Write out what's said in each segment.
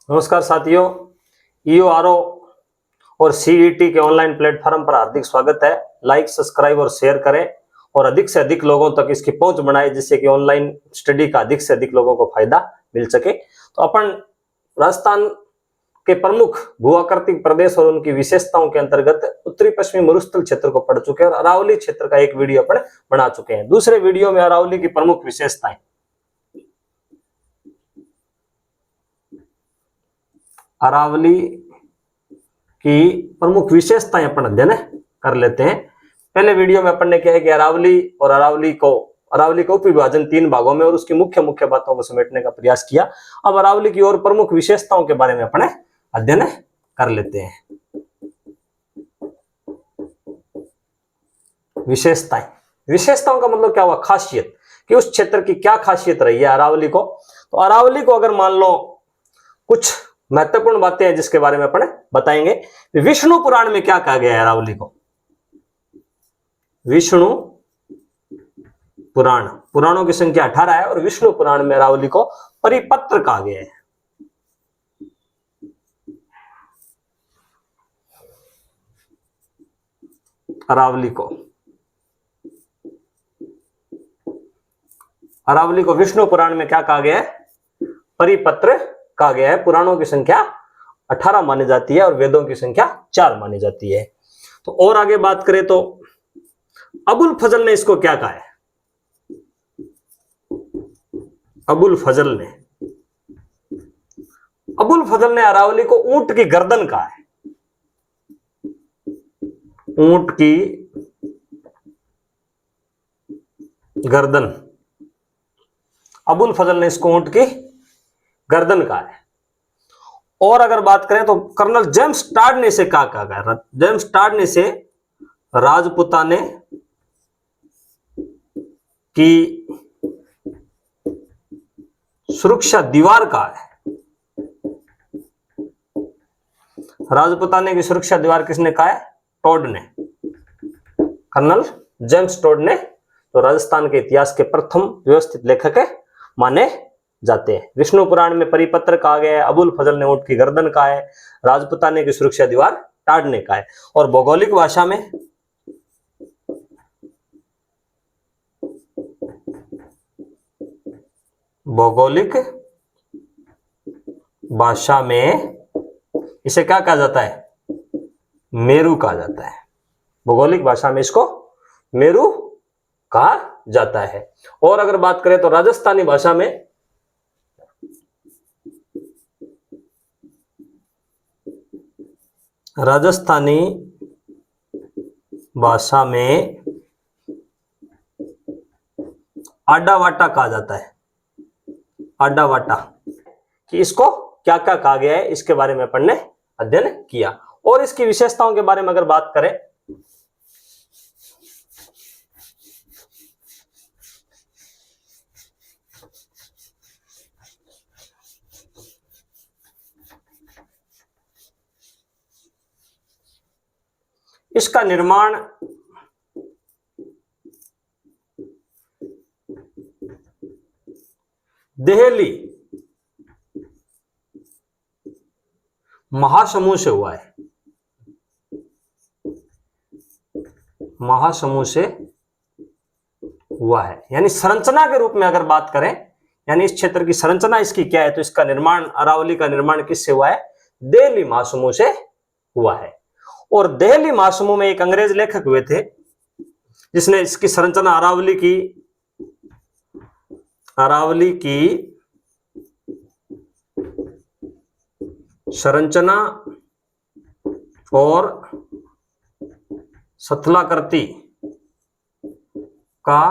नमस्कार साथियों, ईओआरओ और सीईटी के ऑनलाइन प्लेटफॉर्म पर हार्दिक स्वागत है। लाइक, सब्सक्राइब और शेयर करें और अधिक से अधिक लोगों तक इसकी पहुंच बढ़ाएं, जिससे कि ऑनलाइन स्टडी का अधिक से अधिक लोगों को फायदा मिल सके। तो अपन राजस्थान के प्रमुख भूआकृतिक प्रदेश और उनकी विशेषताओं के अंतर्गत उत्तरी पश्चिमी मरुस्थल क्षेत्र को पढ़ चुके हैं और अरावली क्षेत्र का एक वीडियो अपन बना चुके हैं। दूसरे वीडियो में अरावली की प्रमुख विशेषताएं, अरावली की प्रमुख विशेषताएं अपन अध्ययन कर लेते हैं। पहले वीडियो में अपन ने क्या है कि अरावली और अरावली का उपविभाजन 3 भागों में और उसकी मुख्य मुख्य बातों को समेटने का प्रयास किया। अब अरावली की और प्रमुख विशेषताओं के बारे में अपन अध्ययन कर लेते हैं। विशेषताओं का मतलब क्या हुआ? खासियत, कि उस क्षेत्र की क्या खासियत रही है अरावली को। तो अरावली को अगर मान लो कुछ महत्वपूर्ण बातें हैं जिसके बारे में अपन बताएंगे। विष्णु पुराण में क्या कहा गया है अरावली को? विष्णु पुराणों की संख्या 18 है और विष्णु पुराण में अरावली को परिपत्र कहा गया है। अरावली को विष्णु पुराण में क्या कहा गया है? परिपत्र कहा गया है। पुराणों की संख्या 18 मानी जाती है और वेदों की संख्या 4 मानी जाती है। तो और आगे बात करें तो अबुल फजल ने इसको क्या कहा है? अबुल फजल ने अरावली को ऊंट की गर्दन कहा है। ऊंट की गर्दन, अबुल फजल ने इसको ऊंट की गर्दन कहा है। और अगर बात करें तो कर्नल जेम्स टॉड ने इसे क्या कहा गया? जेम्स टॉड ने इसे राजपुताने की सुरक्षा दीवार कहा है। राजपुताने की सुरक्षा दीवार किसने कहा है? टॉड ने, कर्नल जेम्स टॉड ने। तो राजस्थान के इतिहास के प्रथम व्यवस्थित लेखक माने जाते हैं। विष्णु पुराण में परिपत्र कहा गया है, अबुल फजल ने ऊंट की गर्दन कहा है, राजपुताने की सुरक्षा दीवार टॉड ने कहा है। और भौगोलिक भाषा में इसे क्या कहा जाता है? मेरू कहा जाता है। भौगोलिक भाषा में इसको मेरू कहा जाता है। और अगर बात करें तो राजस्थानी भाषा में आडावाटा कहा जाता है। आडावाटा, कि इसको क्या क्या कहा गया है इसके बारे में अपन ने अध्ययन किया। और इसकी विशेषताओं के बारे में अगर बात करें इसका निर्माण देहली महासमूह से हुआ है। यानी संरचना के रूप में अगर बात करें, यानी इस क्षेत्र की संरचना इसकी क्या है, तो इसका निर्माण, अरावली का निर्माण किससे हुआ है? देहली महासमूह से हुआ है। और देहली महासमूह में एक अंग्रेज लेखक हुए थे जिसने इसकी संरचना, अरावली की संरचना और स्थलाकृति का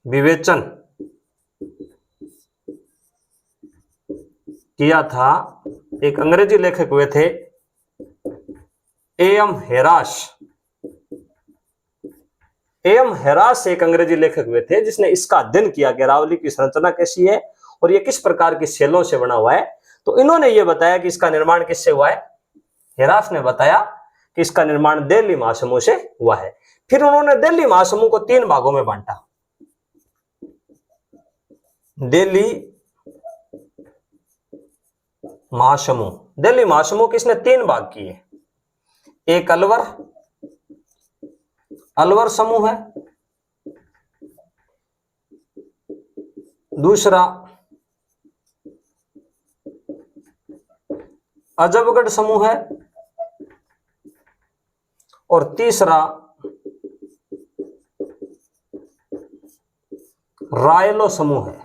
विवेचन किया था। एक अंग्रेजी लेखक हुए थे एएम हेरास एक अंग्रेजी लेखक हुए थे जिसने इसका अध्ययन किया कि अरावली की संरचना कैसी है और ये किस प्रकार की सेलों से बना हुआ है। तो इन्होंने ये बताया कि इसका निर्माण किससे हुआ है? हेरास ने बताया कि इसका निर्माण दिल्ली महासमूह से हुआ है। फिर उन्होंने दिल्ली महासमूह को 3 भागों में बांटा। दिल्ली महासमूह। दिल्ली महासमूह किसने 3 भाग किए। एक अलवर समूह है, दूसरा अजबगढ़ समूह है, और तीसरा रायलो समूह है।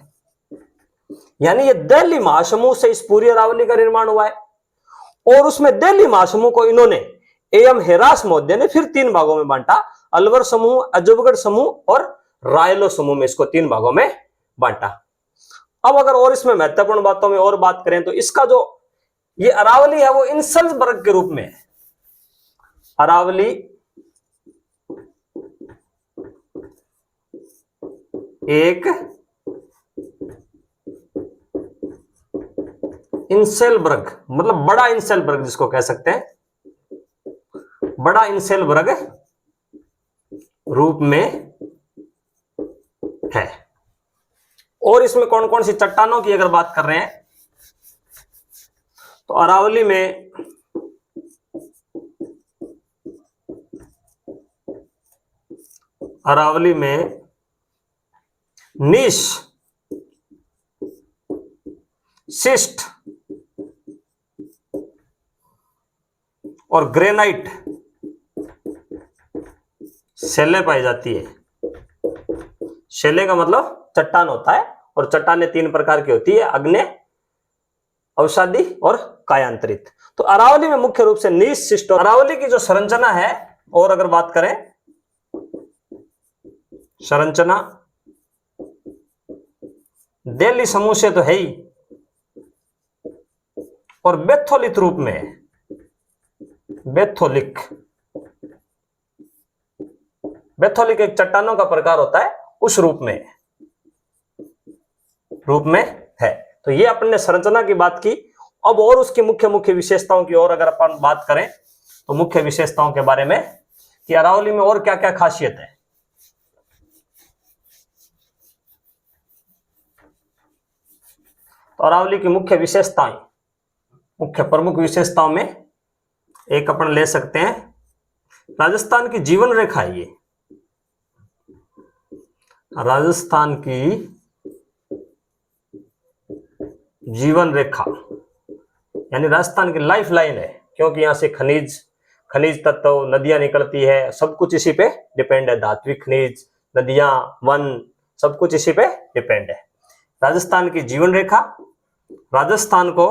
यानी ये दिल्ली महासमूह से इस पूरी अरावली का निर्माण हुआ है, और उसमें दिल्ली महासमूह को इन्होंने एम हेरास महोदय ने फिर 3 भागों में बांटा। अलवर समूह, अजबगढ़ समूह और रायलो समूह में इसको 3 भागों में बांटा। अब अगर और इसमें महत्वपूर्ण बातों में और बात करें तो इसका जो ये अरावली है वो इंसल्जबर्ग के रूप में है। अरावली एक इंसेलबर्ग, मतलब बड़ा इंसेलबर्ग जिसको कह सकते हैं, बड़ा इंसेलबर्ग रूप में है। और इसमें कौन कौन सी चट्टानों की अगर बात कर रहे हैं तो अरावली में नीश, शिस्ट और ग्रेनाइट शैलें पाई जाती है। शैले का मतलब चट्टान होता है, और चट्टानें 3 प्रकार की होती है, आग्नेय, अवसादी और कायांतरित। तो अरावली में मुख्य रूप से नीश, शिस्ट। अरावली की जो संरचना है, और अगर बात करें संरचना, दिल्ली समूह से तो है ही, और बेथोलिक रूप में है। बेथोलिक एक चट्टानों का प्रकार होता है, उस रूप में है। तो ये अपन ने संरचना की बात की। अब और उसकी मुख्य विशेषताओं की और अगर अपन बात करें तो मुख्य विशेषताओं के बारे में कि अरावली में और क्या क्या खासियत है। तो अरावली की मुख्य प्रमुख विशेषताओं में एक अपन ले सकते हैं राजस्थान की जीवन रेखा। ये राजस्थान की जीवन रेखा यानी राजस्थान की लाइफ लाइन है, क्योंकि यहां से खनिज तत्व, नदियां निकलती है, सब कुछ इसी पे डिपेंड है। धात्विक खनिज, नदियां, वन, सब कुछ इसी पे डिपेंड है। राजस्थान की जीवन रेखा राजस्थान को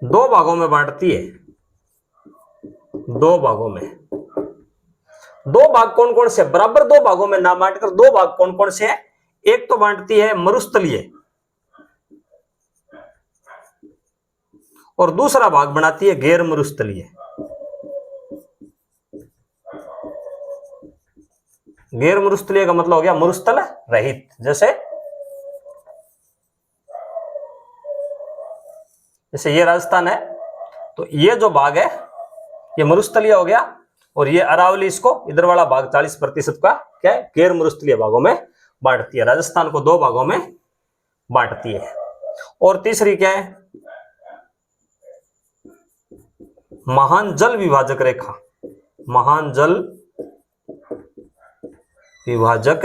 2 भागों में बांटती है। 2 भागों में, 2 भाग कौन कौन से, बराबर 2 भागों में ना बांटकर 2 भाग कौन कौन से है। एक तो बांटती है मरुस्थलीय, और दूसरा भाग बनाती है गैर मरुस्थलीय। गैर मरुस्थलीय का मतलब हो गया मरुस्थल रहित। जैसे ये राजस्थान है, तो ये जो भाग है ये मरुस्थलीय हो गया, और ये अरावली इसको इधर वाला भाग 40% का क्या है, गैर मरुस्थलीय भागों में बांटती है। राजस्थान को 2 भागों में बांटती है। और तीसरी क्या है, महान जल विभाजक रेखा। महान जल विभाजक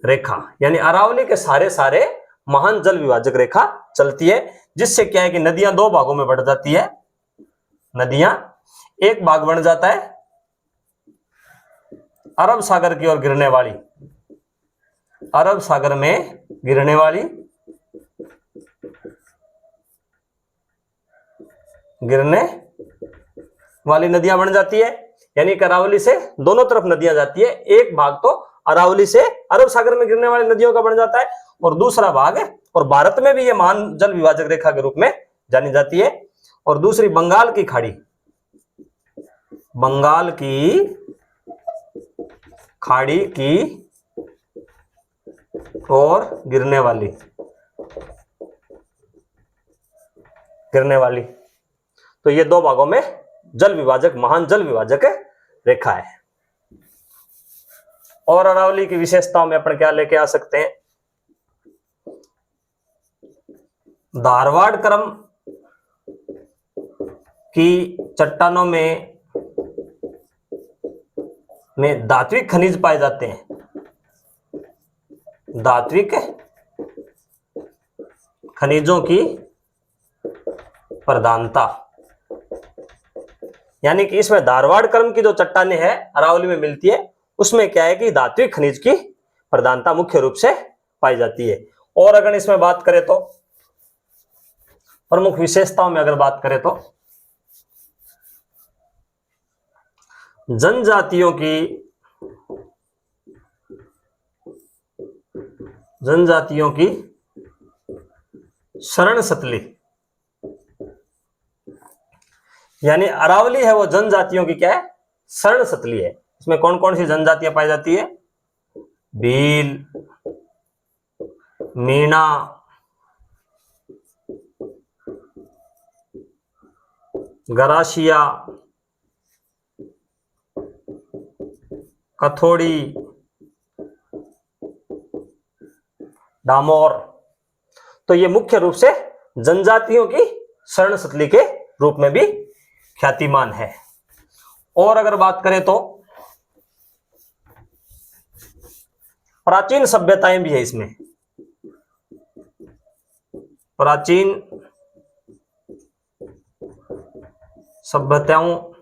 रेखा यानी अरावली के सारे महान जल विभाजक रेखा चलती है, जिससे क्या है कि नदियां 2 भागों में बढ़ जाती है। नदियां, एक भाग बन जाता है अरब सागर की ओर गिरने वाली, अरब सागर में गिरने वाली नदियां बन जाती है। यानी अरावली से दोनों तरफ नदियां जाती है। एक भाग तो अरावली से अरब सागर में गिरने वाली नदियों का बन जाता है, और दूसरा भाग है, और भारत में भी ये महान जल विभाजक रेखा के रूप में जानी जाती है। और दूसरी बंगाल की खाड़ी, बंगाल की खाड़ी की और गिरने वाली, तो ये 2 भागों में जल विभाजक, महान जल विभाजक रेखा है। और अरावली की विशेषताओं में अपन क्या लेके आ सकते हैं, धारवाड़ क्रम की चट्टानों में धात्विक खनिज पाए जाते हैं। धात्विक खनिजों की प्रधानता, यानी कि इसमें धारवाड़ क्रम की जो चट्टानें हैं अरावली में मिलती है, उसमें क्या है कि धात्विक खनिज की प्रधानता मुख्य रूप से पाई जाती है। और अगर इसमें बात करें तो प्रमुख विशेषताओं में अगर बात करें तो जनजातियों की शरण सतली, यानी अरावली है वो जनजातियों की क्या है, शरण सतली है। इसमें कौन कौन सी जनजातियां पाई जाती है? भील, मीणा, गरासिया, कथोड़ी, डामोर। तो ये मुख्य रूप से जनजातियों की शरण सतली के रूप में भी ख्यातिमान है। और अगर बात करें तो प्राचीन सभ्यताएं भी है इसमें। प्राचीन सभ्यताओं,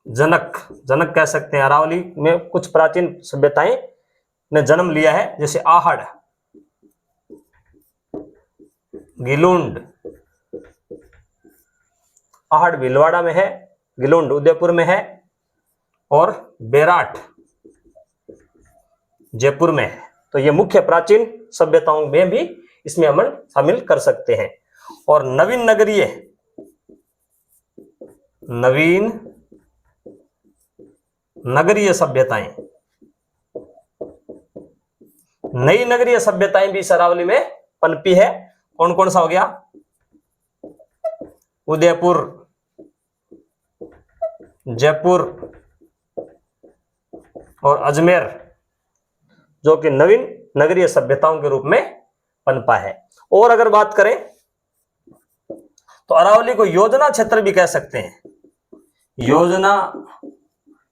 जनक कह सकते हैं। अरावली में कुछ प्राचीन सभ्यताएं ने जन्म लिया है, जैसे आहड़, गिलुंड। आहड़ भीलवाड़ा में है, गिलुंड उदयपुर में है, और बेराट जयपुर में है। तो ये मुख्य प्राचीन सभ्यताओं में भी इसमें हम शामिल कर सकते हैं। और नवीन नगरीय सभ्यताएं, नई नगरीय सभ्यताएं भी इस अरावली में पनपी है। कौन कौन सा हो गया? उदयपुर, जयपुर और अजमेर, जो कि नवीन नगरीय सभ्यताओं के रूप में पनपा है। और अगर बात करें तो अरावली को योजना क्षेत्र भी कह सकते हैं। योजना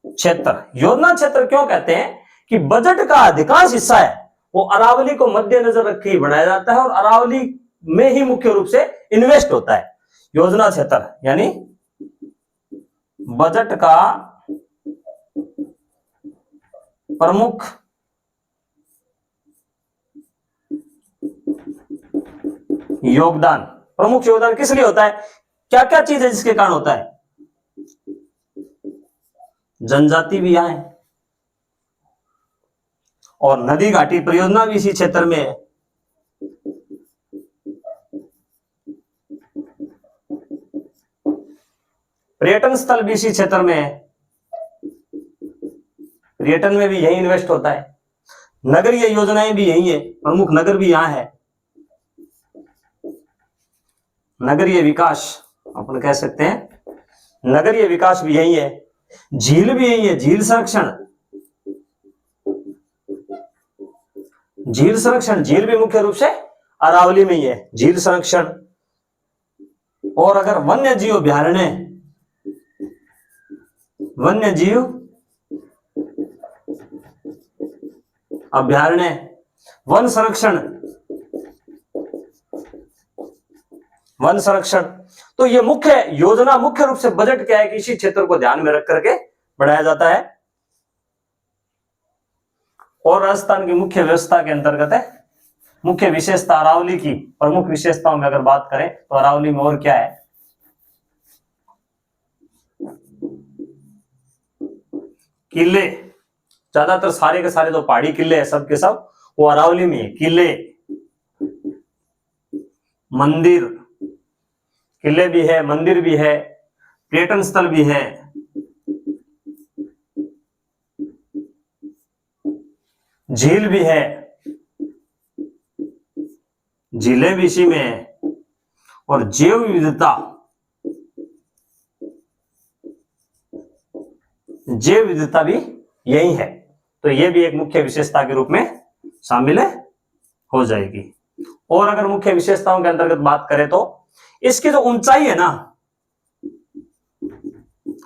क्षेत्र क्यों कहते हैं? कि बजट का अधिकांश हिस्सा है वो अरावली को मद्देनजर रख के ही बनाया जाता है और अरावली में ही मुख्य रूप से इन्वेस्ट होता है। योजना क्षेत्र यानी बजट का प्रमुख योगदान किस लिए होता है? क्या क्या चीज है जिसके कारण होता है? जनजाति भी यहां है और नदी घाटी परियोजना भी इसी क्षेत्र में है। पर्यटन स्थल भी इसी क्षेत्र में है, पर्यटन में भी यही इन्वेस्ट होता है। नगरीय योजनाएं भी यही है, प्रमुख नगर भी यहां है। नगरीय विकास अपन कह सकते हैं, नगरीय विकास भी यही है। झील भी यही है, झील संरक्षण झील भी मुख्य रूप से अरावली में ही है, झील संरक्षण। और अगर वन्य जीव अभ्यारण्य, वन संरक्षण, तो ये मुख्य योजना, मुख्य रूप से बजट क्या है कि इसी क्षेत्र को ध्यान में रख करके बढ़ाया जाता है। और राजस्थान की मुख्य व्यवस्था के अंतर्गत है मुख्य विशेषता अरावली की। प्रमुख विशेषताओं में अगर बात करें तो अरावली में और क्या है? किले, ज्यादातर सारे के सारे जो पहाड़ी किले हैं सब के सब वो अरावली में है। किले, मंदिर, किले भी है, मंदिर भी है, पर्यटन स्थल भी है, झील भी है, झीलें भी इसी में है, और जैव विविधता भी यही है। तो यह भी एक मुख्य विशेषता के रूप में शामिल हो जाएगी। और अगर मुख्य विशेषताओं के अंतर्गत बात करें तो इसकी जो ऊंचाई है ना,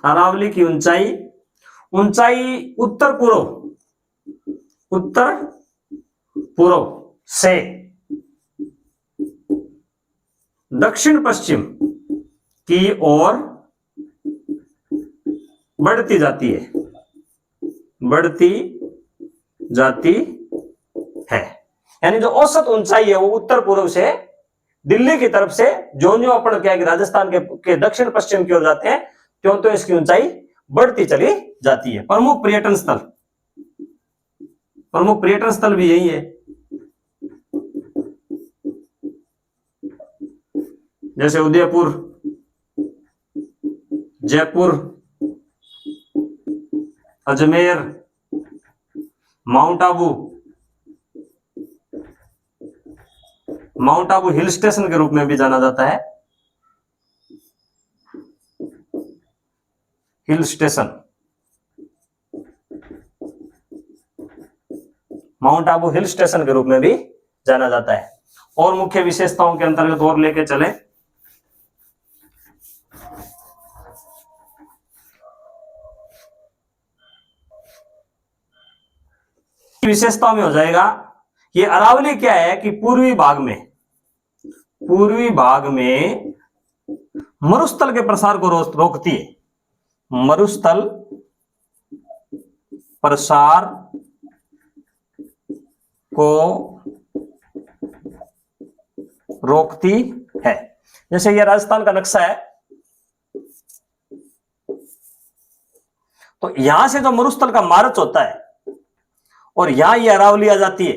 अरावली की ऊंचाई उत्तर पूर्व से दक्षिण पश्चिम की ओर बढ़ती जाती है। यानी जो औसत ऊंचाई है वो उत्तर पूर्व से दिल्ली की तरफ से जो अपन क्या है कि राजस्थान के दक्षिण पश्चिम की ओर जाते हैं त्यों तो इसकी ऊंचाई बढ़ती चली जाती है। प्रमुख पर्यटन स्थल भी यही है, जैसे Udaipur, Jaipur, Ajmer, mount Abu hill station के रूप में भी जाना जाता है। Hill station, mount Abu hill station के रूप में भी जाना जाता है। और मुख्य विशेषताओं के अंतर्गत और लेके चले विशेषताओं में हो जाएगा, ये अरावली क्या है कि पूर्वी भाग में मरुस्थल के प्रसार को रोकती है। मरुस्थल प्रसार को रोकती है। जैसे ये राजस्थान का नक्शा है, तो यहां से जो मरुस्थल का मार्च होता है और यहां ये अरावली आ जाती है,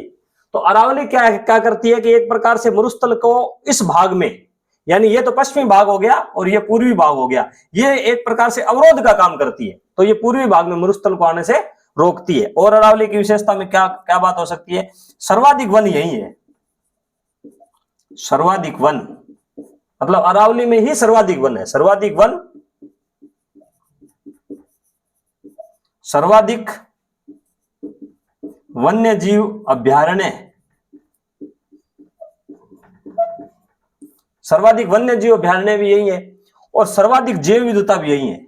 तो अरावली क्या करती है कि एक प्रकार से मरुस्थल को इस भाग में, यानी ये तो पश्चिमी भाग हो गया और ये पूर्वी भाग हो गया, ये एक प्रकार से अवरोध का काम करती है। तो ये पूर्वी भाग में मरुस्थल को आने से रोकती है। और अरावली की विशेषता में क्या बात हो सकती है, सर्वाधिक वन यही है। सर्वाधिक वन मतलब अरावली में ही सर्वाधिक वन है। सर्वाधिक वन्य जीव अभ्यारण्य, सर्वाधिक वन्य जीव अभ्यारण्य भी यही है और सर्वाधिक जैव विविधता भी यही है।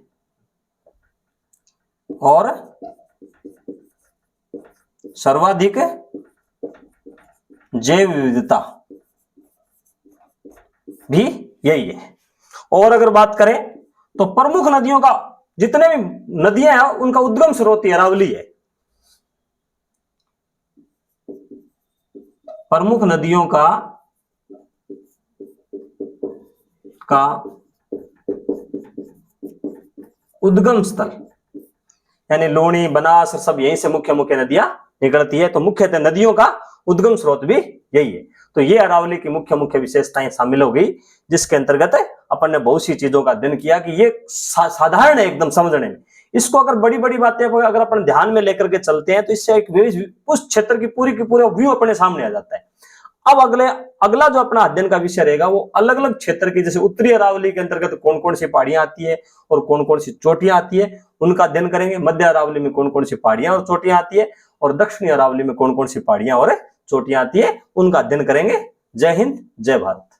और सर्वाधिक जैव विविधता भी यही है। और अगर बात करें तो प्रमुख नदियों का, जितने भी नदियां हैं उनका उद्गम स्रोत अरावली है। प्रमुख नदियों का उद्गम स्थल यानी लूणी, बनास सब यहीं से मुख्य नदियां निकलती है। तो मुख्यतः नदियों का उद्गम स्रोत भी यही है। तो ये अरावली की मुख्य विशेषताएं शामिल हो गई, जिसके अंतर्गत अपन ने बहुत सी चीजों का अध्ययन किया कि ये साधारण है एकदम समझने में। इसको अगर बड़ी बातें को अगर अपन ध्यान में लेकर के चलते हैं तो इससे एक उस क्षेत्र की पूरी व्यू अपने सामने आ जाता है। अब अगला जो अपना अध्ययन का विषय रहेगा वो अलग अलग क्षेत्र की, जैसे उत्तरी अरावली के अंतर्गत कौन कौन सी पहाड़ियां आती है और कौन कौन सी चोटियां आती है, उनका अध्ययन करेंगे। मध्य अरावली में कौन कौन सी पहाड़ियां और चोटियां आती है और दक्षिणी अरावली में कौन कौन सी पहाड़ियां और चोटियां आती है, उनका अध्ययन करेंगे। जय हिंद, जय भारत।